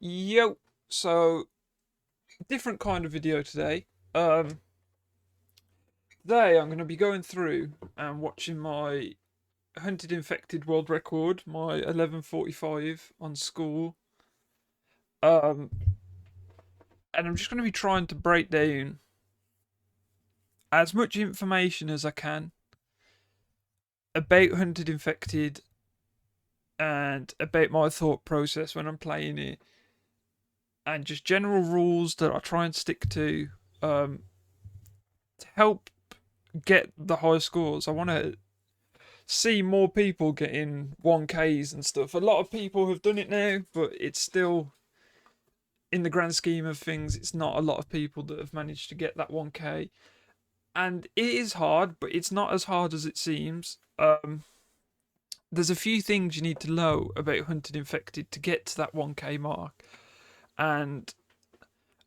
Yo, so different kind of video today. Um, Today I'm going to be going through and watching my hunted infected world record, my 11:45 on school. Um, and I'm just going to be trying to break down as much information as I can about hunted infected and about my thought process when I'm playing it, and just general rules that I try and stick um, to help get the high scores. I want to see more people getting 1Ks and stuff. A lot of people have done it now, but it's still, in the grand scheme of things, it's not a lot of people that have managed to get that 1K. And it is hard, but it's not as hard as it seems. There's a few things you need to know about hunted infected to get to that 1K mark, and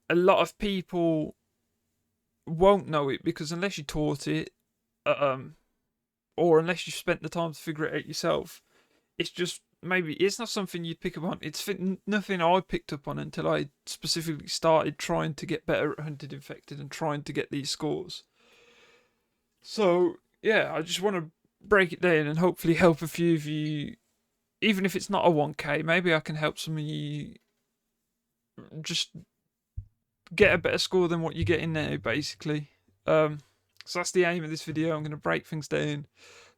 a lot of people won't know it because unless you taught it, um, or unless you spent the time to figure it out yourself, it's just maybe it's not something you'd pick up on. It's nothing I picked up on until I specifically started trying to get better at hunted infected and trying to get these scores. So yeah, I just want to break it down and hopefully help a few of you, even if it's not a 1K. Maybe I can help some of you just get a better score than what you're getting now, basically. So that's the aim of this video. I'm going to break things down,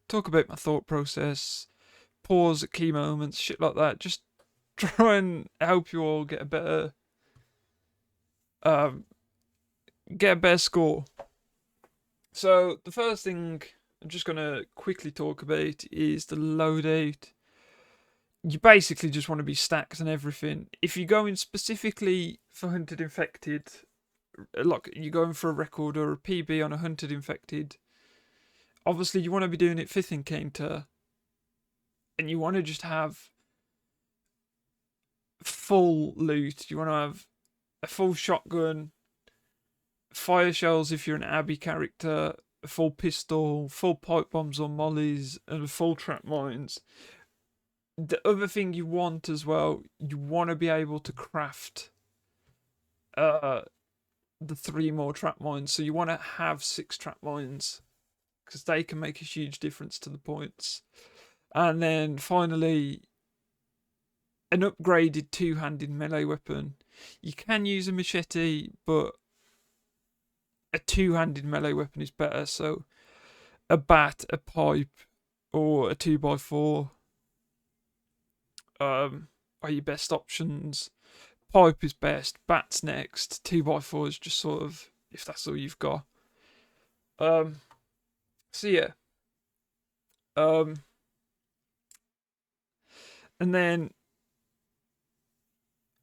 talk about my thought process, pause at key moments, shit like that. Just try and help you all um, get a better score. So the first thing I'm just gonna quickly talk about is the loadout. You basically just want to be stacked and everything. If you're going specifically for hunted infected, like you're going for a record or a PB on a hunted infected, obviously you want to be doing it 5th encounter, and you want to just have full loot. You want to have a full shotgun, fire shells if you're an Abby character, a full pistol, full pipe bombs or mollies, and full trap mines. The other thing you want as well, you want to be able to craft uh the 3 more trap mines. So you want to have 6 trap mines because they can make a huge difference to the points. And then finally, an upgraded 2-handed melee weapon. You can use a machete, but a 2-handed melee weapon is better. So a bat, a pipe, or a 2x4 are your best options. Pipe is best, bat's next, 2x4 is just sort of if that's all you've got. So yeah. And then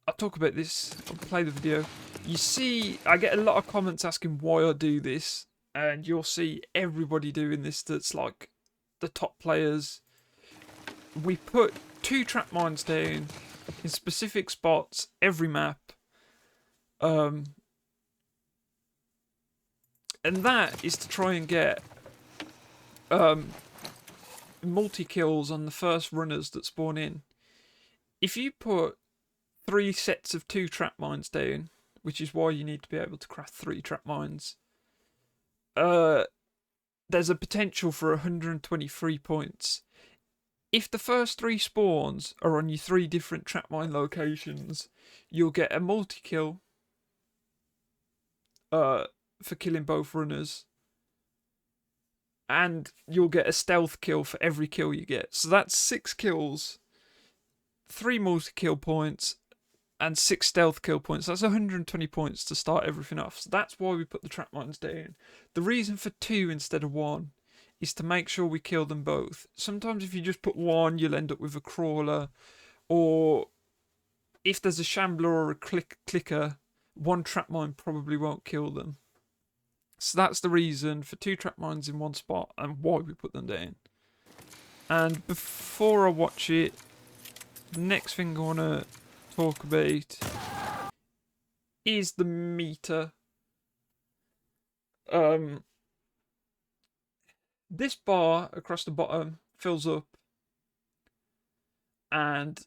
I'll talk about this, I'll play the video. You see, I get a lot of comments asking why I do this, and you'll see everybody doing this that's like the top players. We put 2 trap mines down in specific spots every map. And that is to try and get multi kills on the first runners that spawn in. If you put 3 sets of 2 trap mines down, which is why you need to be able to craft 3 trap mines, there's a potential for 123 points. If the first 3 spawns are on your 3 different trap mine locations, you'll get a multi kill for killing both runners, and you'll get a stealth kill for every kill you get. So that's 6 kills, 3 multi kill points, and 6 stealth kill points. That's 120 points to start everything off. So that's why we put the trap mines down. The reason for 2 instead of 1 is to make sure we kill them both. Sometimes if you just put 1, you'll end up with a crawler, or if there's a shambler or a clicker, 1 trap mine probably won't kill them. So that's the reason for 2 trap mines in 1 spot and why we put them down. And before I watch it, the next thing I want to talk about is the meter. This bar across the bottom fills up, and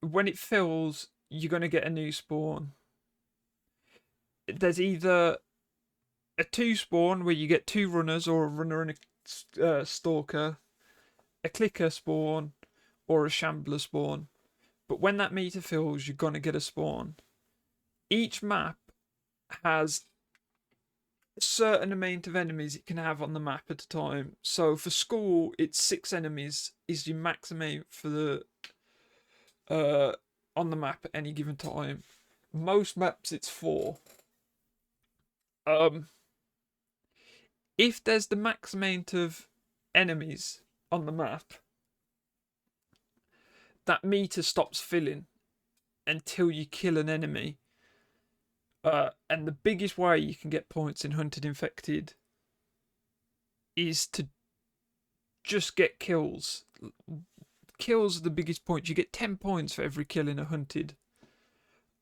when it fills, you're going to get a new spawn. There's either a 2 spawn where you get 2 runners, or a runner and a stalker, a clicker spawn, or a shambler spawn. But when that meter fills, you're going to get a spawn. Each map has a certain amount of enemies it can have on the map at a time. So for school, it's 6 enemies is your max amount for the on the map at any given time. Most maps it's 4. If there's the max amount of enemies on the map, that meter stops filling until you kill an enemy. And the biggest way you can get points in Hunted Infected is to just get kills. Kills are the biggest point. You get 10 points for every kill in a Hunted.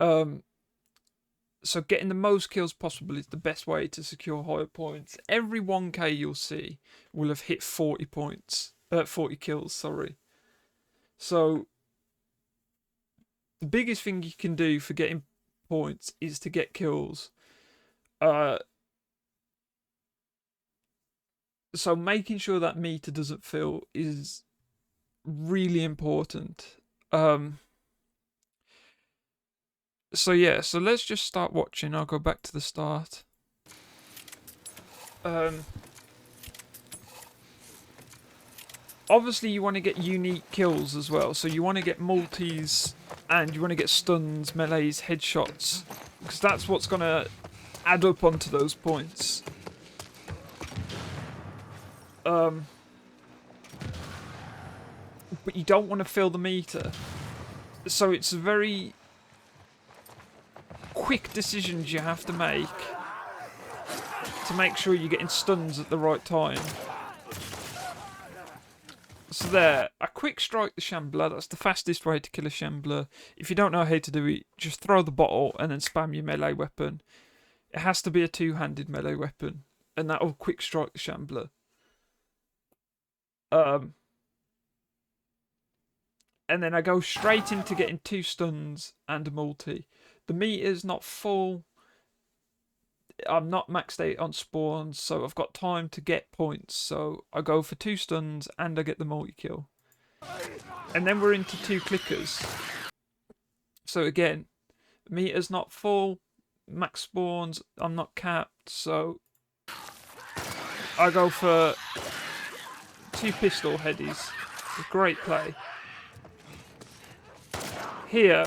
So getting the most kills possible is the best way to secure higher points. Every 1k you'll see will have hit 40 points. 40 kills, sorry. So the biggest thing you can do for getting points is to get kills. So making sure that meter doesn't fill is really important. So yeah, so let's just start watching. I'll go back to the start. Obviously you want to get unique kills as well. So you want to get multis, and you want to get stuns, melees, headshots, because that's what's going to add up onto those points. But you don't want to fill the meter. So it's very quick decisions you have to make sure you're getting stuns at the right time. So there, I quick strike the shambler. That's the fastest way to kill a shambler. If you don't know how to do it, just throw the bottle and then spam your melee weapon. It has to be a 2-handed melee weapon, and that will quick strike the shambler. And then I go straight into getting 2 stuns and a multi. The meter's not full. I'm not maxed out on spawns, so I've got time to get points. So I go for 2 stuns and I get the multi-kill. And then we're into 2 clickers. So again, the meter's not full. Max spawns, I'm not capped, so I go for 2 pistol headies. It's a great play. Here,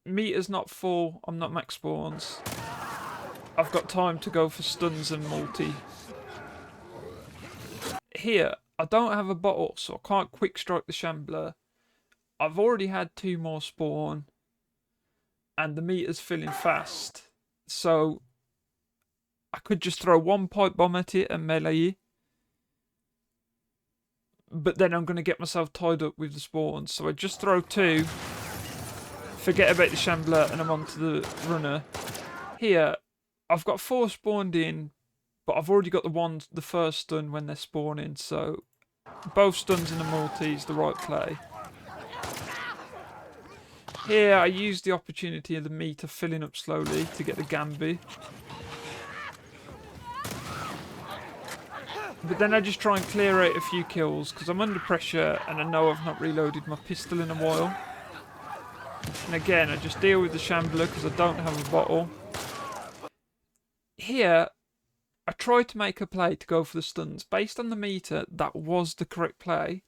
meter's not full, I'm not max spawns. I've got time to go for stuns and multi. Here, I don't have a bottle, so I can't quick strike the shambler. I've already had 2 more spawn, and the meter's filling fast. So I could just throw 1 pipe bomb at it and melee. But then I'm going to get myself tied up with the spawns. So I just throw 2. Forget about the shambler and I'm on to the runner. Here, I've got 4 spawned in, but I've already got the first stun when they're spawning, so both stuns and the multi is the right play. Here, I use the opportunity of the meter filling up slowly to get the Gambi. But then I just try and clear out a few kills, because I'm under pressure and I know I've not reloaded my pistol in a while. And again, I just deal with the shambler because I don't have a bottle. Here, I tried to make a play to go for the stuns. Based on the meter, that was the correct play.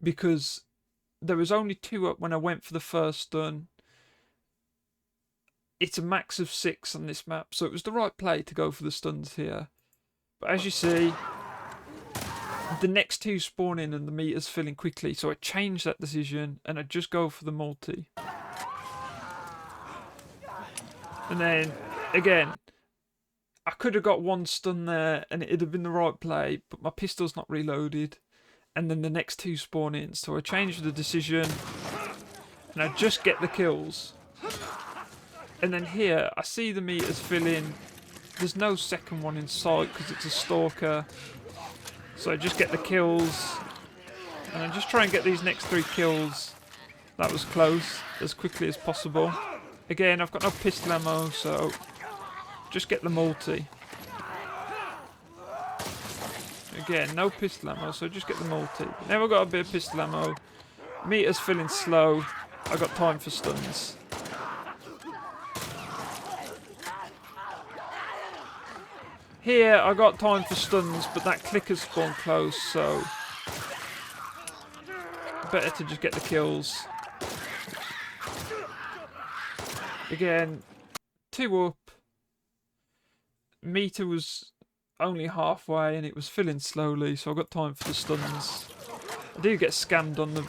Because there was only 2 up when I went for the first stun. It's a max of 6 on this map, so it was the right play to go for the stuns here. But as you see, the next 2 spawn in and the meter's filling quickly, so I changed that decision and I just go for the multi. And then, again, I could have got 1 stun there and it'd have been the right play, but my pistol's not reloaded. And then the next 2 spawn in, so I changed the decision and I just get the kills. And then here, I see the meters filling. There's no second one in sight because it's a stalker. So I just get the kills. And I just try and get these next 3 kills That was close. As quickly as possible. Again, I've got no pistol ammo, so just get the multi. Again, no pistol ammo, so just get the multi. Now I've got a bit of pistol ammo. Meter's feeling slow. I got time for stuns. Here, I got time for stuns, but that clicker's spawned close, so better to just get the kills. Again, 2 up. Meter was only halfway and it was filling slowly, so I got time for the stuns. I do get scammed on the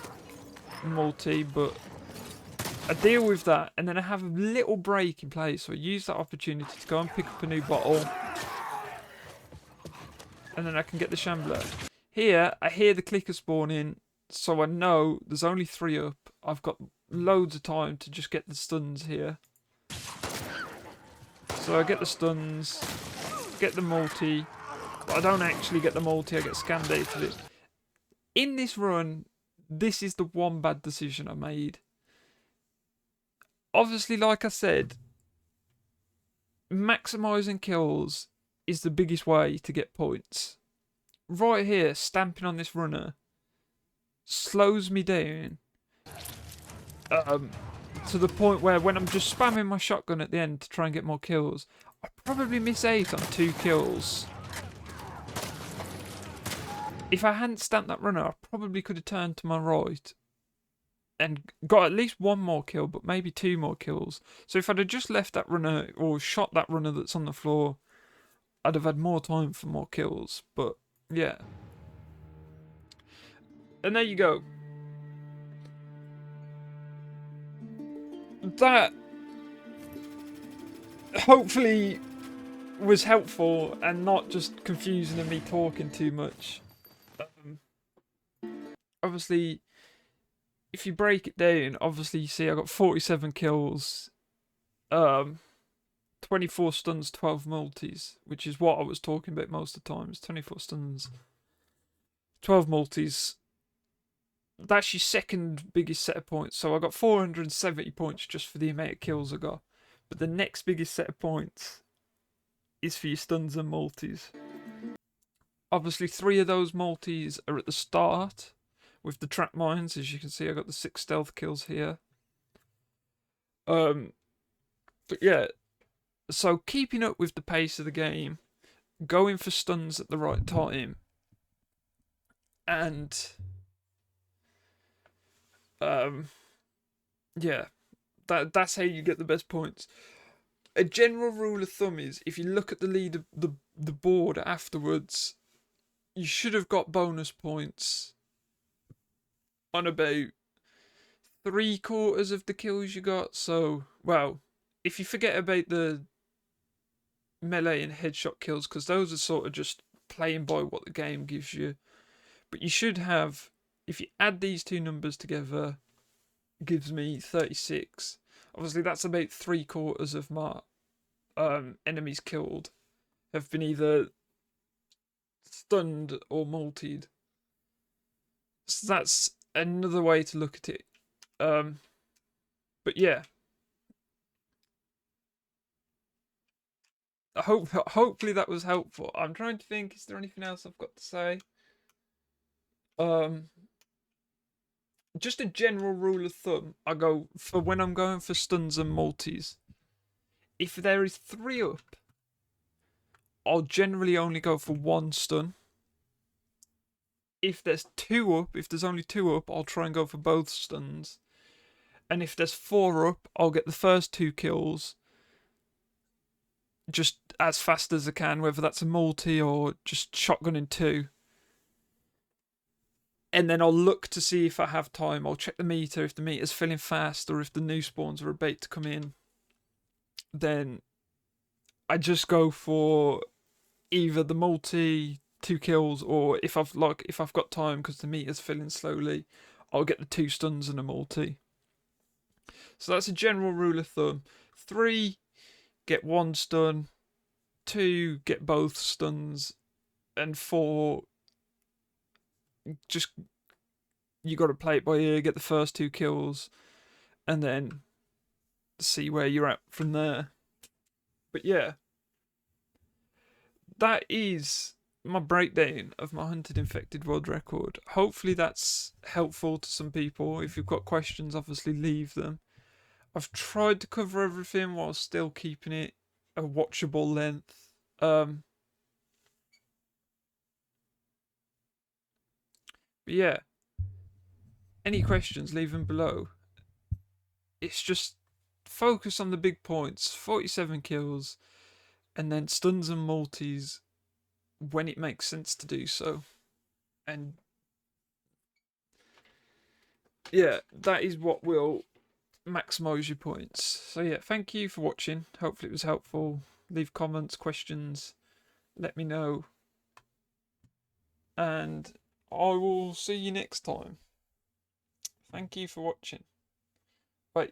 multi, but I deal with that, and then I have a little break in place, so I use that opportunity to go and pick up a new bottle, and then I can get the shambler. Here, I hear the clicker spawning, so I know there's only 3 up. I've got loads of time to just get the stuns here. So I get the stuns, get the multi, but I don't actually get the multi, I get scammed out of it. In this run, this is the one bad decision I made. Obviously, like I said, maximising kills is the biggest way to get points. Right here, stamping on this runner slows me down to the point where when I'm just spamming my shotgun at the end to try and get more kills, I probably miss out on 2 kills. If I hadn't stamped that runner, I probably could have turned to my right and got at least 1 more kill, but maybe 2 more kills. So if I'd have just left that runner or shot that runner that's on the floor, I'd have had more time for more kills. But yeah. And there you go. That hopefully was helpful and not just confusing and me talking too much. Obviously, if you break it down, obviously you see I got 47 kills, 24 stuns, 12 multis, which is what I was talking about most of the time. It's 24 stuns, 12 multis. That's your second biggest set of points. So I got 470 points just for the amount of kills I got. But the next biggest set of points is for your stuns and multis. Obviously, 3 of those multis are at the start with the trap mines. As you can see, I got the 6 stealth kills here. But yeah, so keeping up with the pace of the game, going for stuns at the right time, and yeah, that's how you get the best points. A general rule of thumb is if you look at the board afterwards, you should have got bonus points on about 3/4 of the kills you got. So, well, if you forget about the melee and headshot kills, because those are sort of just playing by what the game gives you, but you should have, if you add these 2 numbers together, it gives me 36. Obviously, that's about 3/4 of my enemies killed have been either stunned or multied. So that's another way to look at it. But yeah, hopefully that was helpful. I'm trying to think, is there anything else I've got to say? Just a general rule of thumb, I go for when I'm going for stuns and multis. If there is 3 up, I'll generally only go for 1 stun. If there's 2 up, if there's only 2 up, I'll try and go for both stuns. And if there's 4 up, I'll get the first 2 kills just as fast as I can, whether that's a multi or just shotgunning 2. And then I'll look to see if I have time. I'll check the meter. If the meter's filling fast or if the new spawns are about to come in, then I just go for either the multi, 2 kills, or if I've got time because the meter's filling slowly, I'll get the 2 stuns and a multi. So that's a general rule of thumb. 3, get 1 stun. 2, get both stuns. And 4, just you got to play it by ear, get the first 2 kills, and then see where you're at from there. But yeah, that is my breakdown of my hunted infected world record. Hopefully that's helpful to some people. If you've got questions, obviously leave them. I've tried to cover everything while still keeping it a watchable length. But yeah, any questions, leave them below. It's just focus on the big points. 47 kills, and then stuns and multis when it makes sense to do so. And yeah, that is what will maximize your points. So yeah, thank you for watching. Hopefully it was helpful. Leave comments, questions, let me know. And I will see you next time. Thank you for watching. Bye.